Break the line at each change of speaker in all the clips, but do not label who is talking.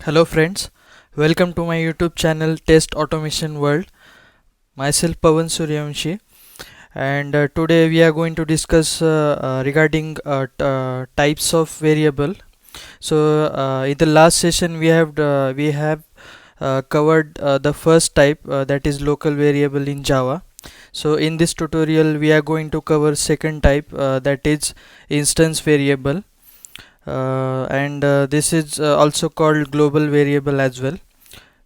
Hello friends, welcome to my YouTube channel Test Automation World. Myself Pawan Suryavanshi, and today we are going to discuss regarding types of variable. In the last session we have covered the first type, that is local variable in Java. So in this tutorial we are going to cover second type, that is instance variable, and this is also called global variable as well.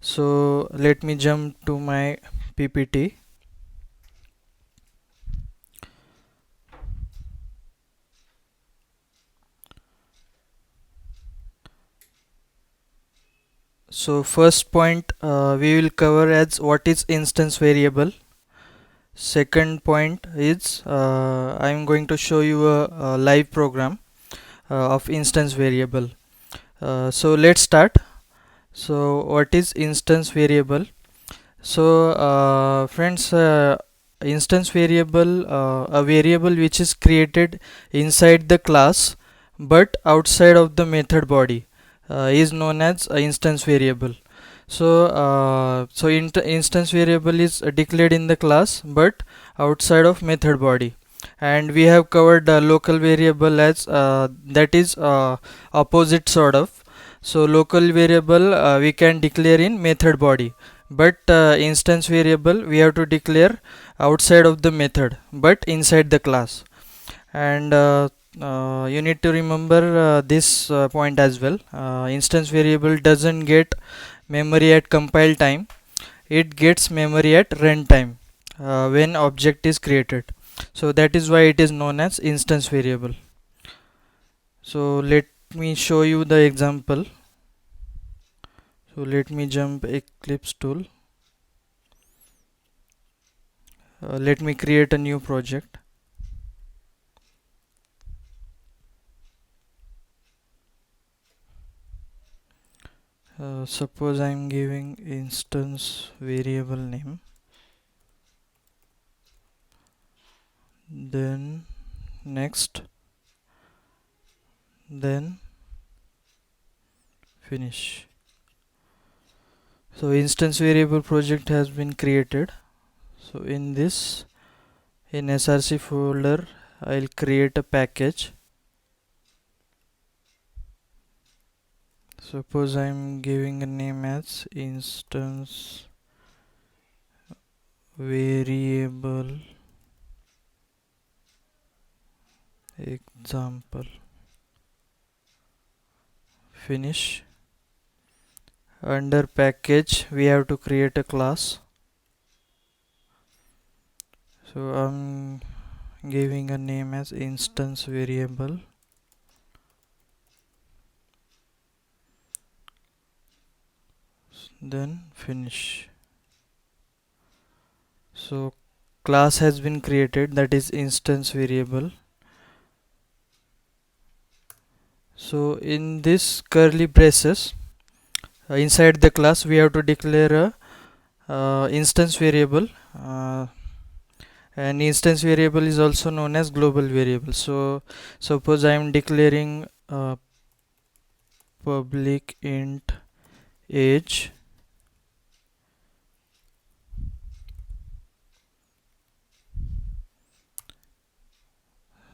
So let me jump to my PPT. So first point we will cover as what is instance variable. Second point is I am going to show you a live program of instance variable. So let's start. So what is instance variable? So friends, instance variable, a variable which is created inside the class but outside of the method body, is known as a instance variable. So instance variable is declared in the class but outside of method body. And we have covered local variable as that is opposite sort of. So local variable we can declare in method body, but instance variable we have to declare outside of the method but inside the class. And you need to remember this point as well. Instance variable doesn't get memory at compile time, it gets memory at runtime when object is created. So that is why it is known as instance variable. So let me show you the example. So let me jump Eclipse tool. Let me create a new project. Suppose I am giving instance variable name, then next, then finish. So instance variable project has been created. So in src folder I'll create a package. Suppose I'm giving a name as instance variable example. Finish. Under package we have to create a class. So I'm giving a name as instance variable. Then finish. So class has been created, that is instance variable. So in this curly braces, inside the class we have to declare a instance variable, and instance variable is also known as global variable. So suppose I am declaring public int age.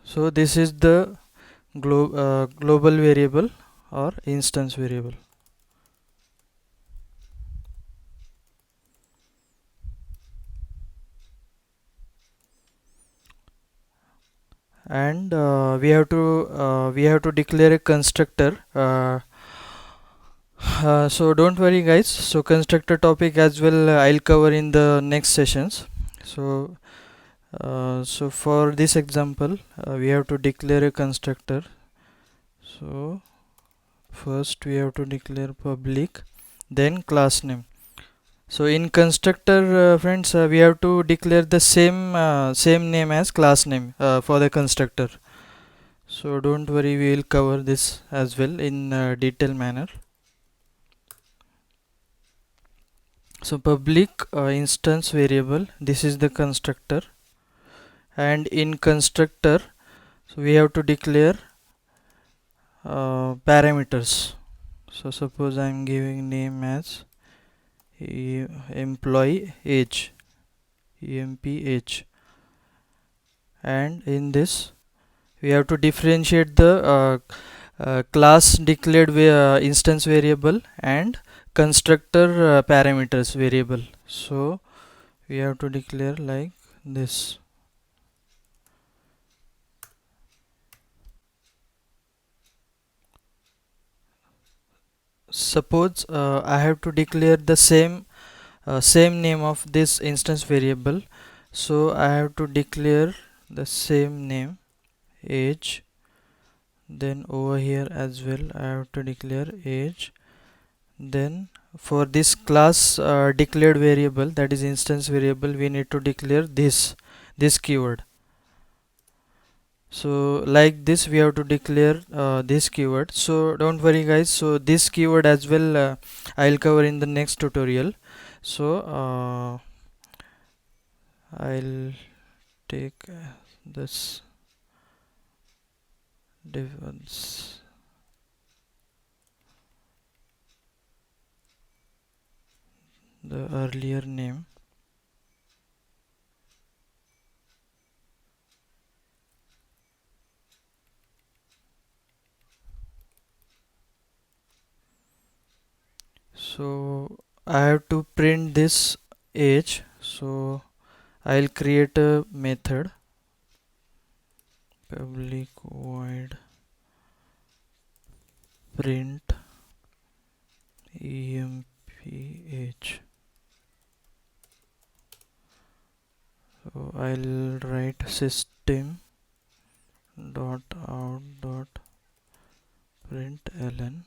So this is the global variable or instance variable. And we have to declare a constructor. So don't worry guys, so constructor topic as well I'll cover in the next sessions. So for this example we have to declare a constructor. So first we have to declare public, then class name. So in constructor, friends, we have to declare the same name as class name for the constructor. So don't worry, we will cover this as well in detail manner. So public instance variable, this is the constructor, and in constructor, so we have to declare parameters. So suppose I'm giving name as employee age, emph, and in this we have to differentiate the class declared instance variable and constructor parameters variable. So we have to declare like this. Suppose I have to declare the same name of this instance variable, so I have to declare the same name age. Then over here as well I have to declare age. Then for this class declared variable, that is instance variable, we need to declare this keyword. So like this we have to declare this keyword. So don't worry guys, so this keyword as well I'll cover in the next tutorial. So I'll take this difference, the earlier name. So I have to print this age, so I'll create a method public void print emph. So I'll write system dot out dot println.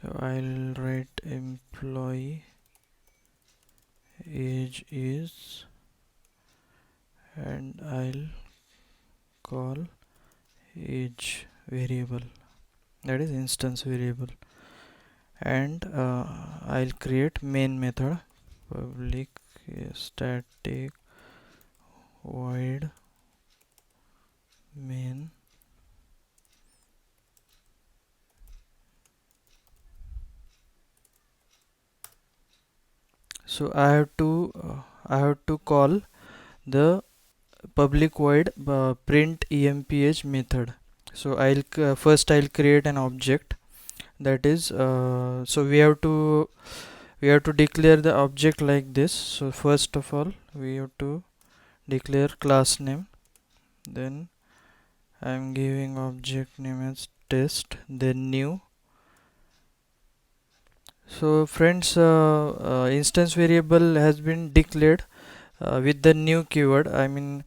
So I'll write employee age is, and I'll call age variable, that is instance variable, and I'll create main method public static void main. So I have to call the public void print emph method. So first I'll create an object, that is so we have to declare the object like this. So first of all we have to declare class name, then I'm giving object name as test, then new. So friends, instance variable has been declared with the new keyword. I mean,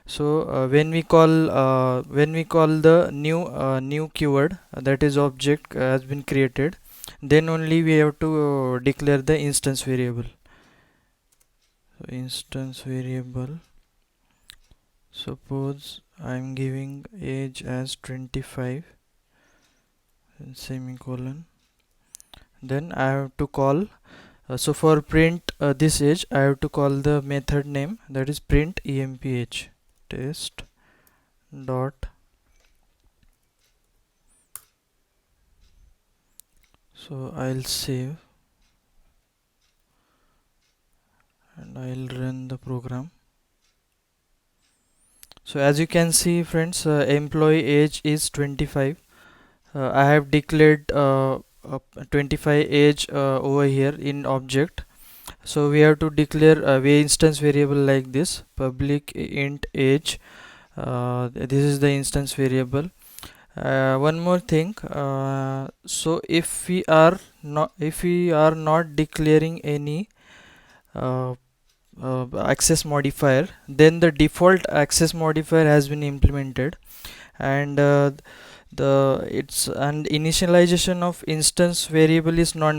so when we call the new keyword, that is object has been created, then only we have to declare the instance variable. So instance variable, suppose I'm giving age as 25 semicolon, then I have to call so for print this age I have to call the method name, that is print emph test dot. So I'll save and I'll run the program. So as you can see friends, employee age is 25. I have declared 25 age over here in object. So we have to declare a instance variable like this, public int age. This is the instance variable. One more thing, so if we are not declaring any access modifier, then the default access modifier has been implemented, and initialization of instance variable is not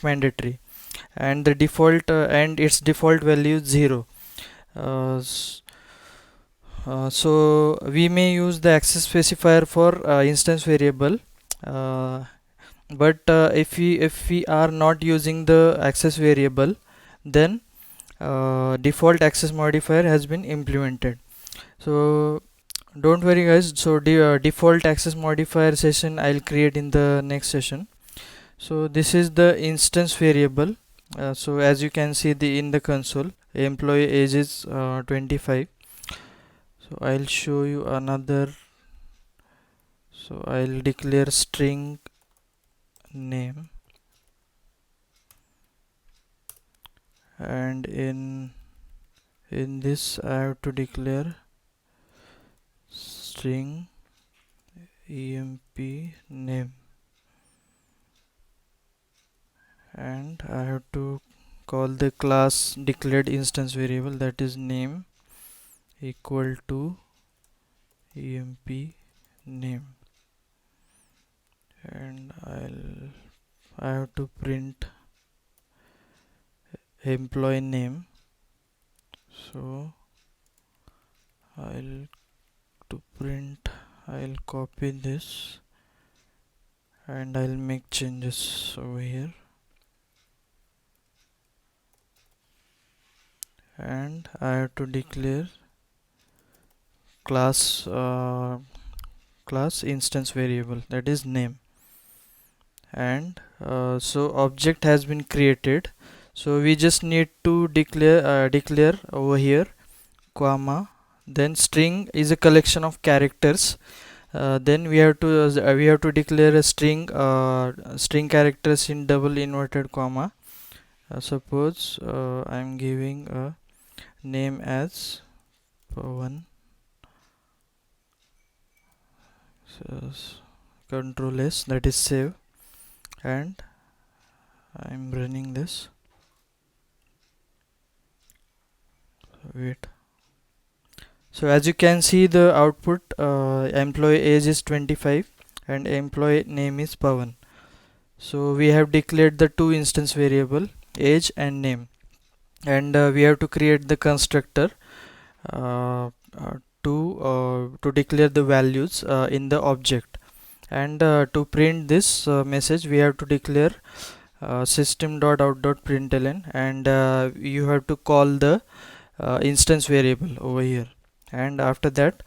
mandatory, and the default and its default value is 0. So we may use the access specifier for instance variable, but if we are not using the access variable, then default access modifier has been implemented. So don't worry guys, so the default access modifier session I'll create in the next session. So this is the instance variable. So as you can see in the console, employee age is 25. So I'll show you another. So I'll declare string name, and in this I have to declare string emp name, and I have to call the class declared instance variable, that is name equal to emp name, and I have to print employee name. So I'll copy this and I'll make changes over here, and I have to declare class instance variable, that is name. And so object has been created, so we just need to declare over here comma, then string is a collection of characters. Then we have to declare a string characters in double inverted comma. Suppose I'm giving a name as one. So control S, that is save, and I'm running this. Wait. So as you can see the output, employee age is 25 and employee name is Pawan. So we have declared the two instance variable, age and name, and we have to create the constructor uh, to declare the values in the object. And to print this message, we have to declare system.out.println, and you have to call the instance variable over here. And after that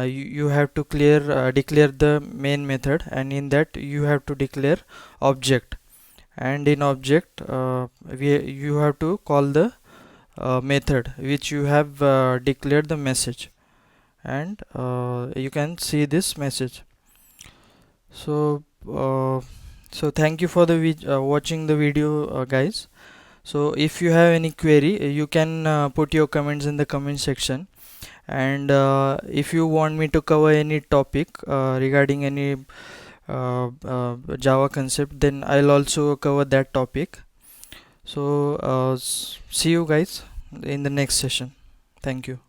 you have to declare the main method, and in that you have to declare object, and in object you have to call the method which you have declared the message, and you can see this message. So thank you for the watching the video guys. So if you have any query, you can put your comments in the comment section, and if you want me to cover any topic regarding any Java concept, then I'll also cover that topic. So see you guys in the next session. Thank you.